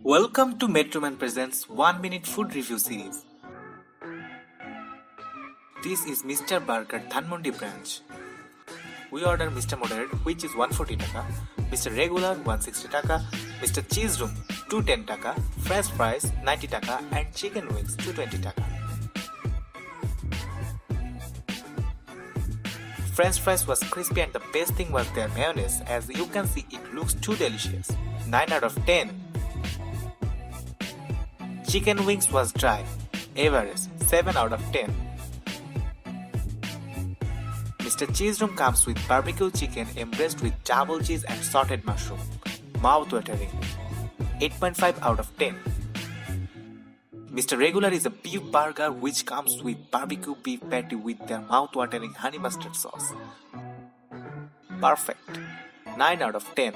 Welcome to MetroMan presents 1 Minute Food Review Series. This is Mr. Burger Dhanmondi branch. We order Mr. Moderate, which is 140 taka, Mr. Regular 160 taka, Mr. Cheese Room 210 taka, French fries 90 taka and chicken wings 220 taka. French fries was crispy and the best thing was their mayonnaise. As you can see, it looks too delicious. 9 out of 10. Chicken wings was dry. Average 7 out of 10. Mr. Cheese Room comes with barbecue chicken embraced with double cheese and sauteed mushroom. Mouth-watering. 8.5 out of 10. Mr. Regular is a beef burger which comes with barbecue beef patty with their mouth-watering honey mustard sauce. Perfect. 9 out of 10.